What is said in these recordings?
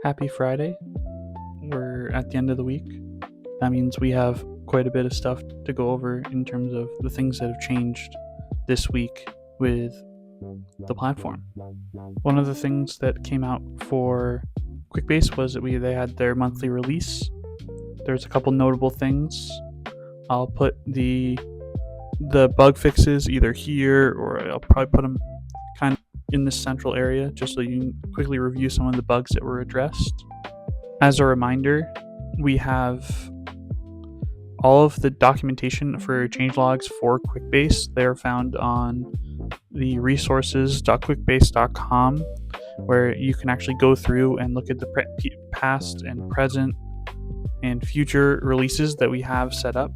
Happy Friday. We're at the end of the week. That means we have quite a bit of stuff to go over in terms of the things that have changed this week with the platform. One of the things that came out for Quickbase was that they had their monthly release. There's a couple notable things. I'll put the bug fixes either here, or I'll probably put them kind of in this central area just so you can quickly review some of the bugs that were addressed. As a reminder, we have all of the documentation for changelogs for Quickbase. They are found on the resources.quickbase.com, where you can actually go through and look at the past and present and future releases that we have set up.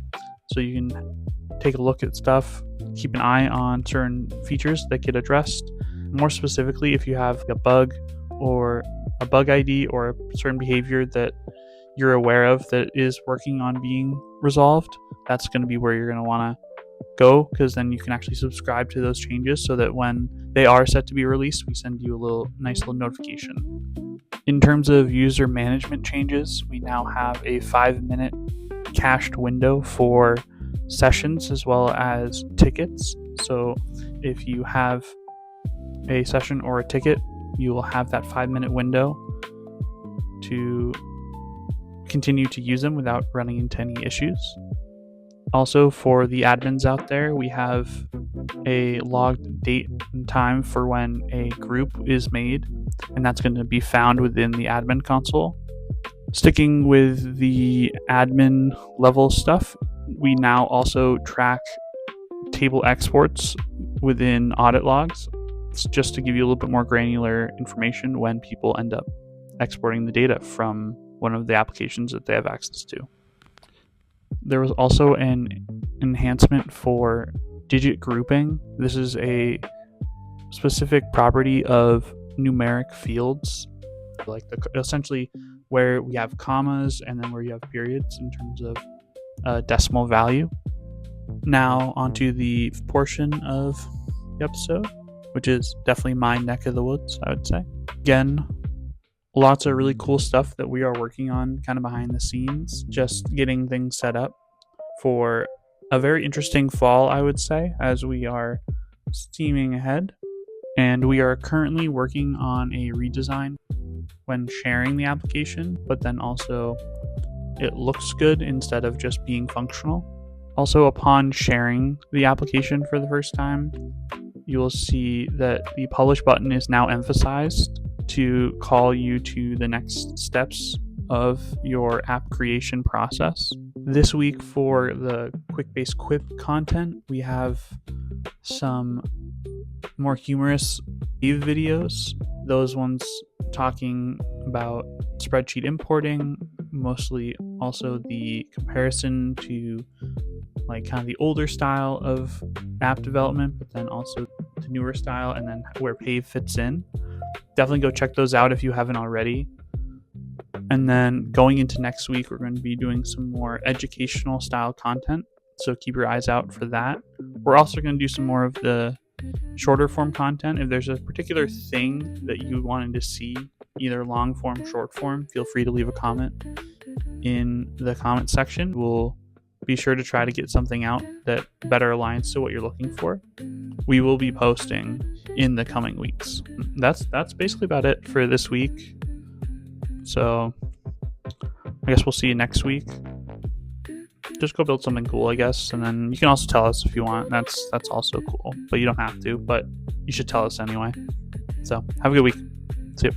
So you can take a look at stuff, keep an eye on certain features that get addressed. More specifically, if you have a bug or a bug ID or a certain behavior that you're aware of that is working on being resolved, that's going to be where you're going to want to go, because then you can actually subscribe to those changes so that when they are set to be released, we send you a nice little notification. In terms of user management changes, we now have a 5-minute cached window for sessions as well as tickets. So if you have a session or a ticket, you will have that 5-minute window to continue to use them without running into any issues. Also, for the admins out there, we have a logged date and time for when a group is made, and that's going to be found within the admin console. Sticking with the admin level stuff, we now also track table exports within audit logs. It's just to give you a little bit more granular information when people end up exporting the data from one of the applications that they have access to. There was also an enhancement for digit grouping. This is a specific property of numeric fields, like essentially where we have commas and then where you have periods in terms of decimal value. Now onto the portion of the episode, which is definitely my neck of the woods, I would say. Again, lots of really cool stuff that we are working on kind of behind the scenes, just getting things set up for a very interesting fall, I would say, as we are steaming ahead. And we are currently working on a redesign when sharing the application, but then also it looks good instead of just being functional. Also, upon sharing the application for the first time, you will see that the publish button is now emphasized to call you to the next steps of your app creation process. This week for the Quickbase Quip content, we have some more humorous videos. Those ones talking about spreadsheet importing, mostly also the comparison to like kind of the older style of app development, but then also the newer style, and then where Pave fits in. Definitely go check those out if you haven't already. And then going into next week, we're going to be doing some more educational style content, so keep your eyes out for that. We're also going to do some more of the shorter form content. If there's a particular thing that you wanted to see, either long form, short form, feel free to leave a comment in the comment section. We'll be sure to try to get something out that better aligns to what you're looking for. We will be posting in the coming weeks. That's basically about it for this week. So I guess we'll see you next week. Just go build something cool, I guess, and then you can also tell us if you want. That's also cool, but you don't have to, but you should tell us anyway. So have a good week. See you.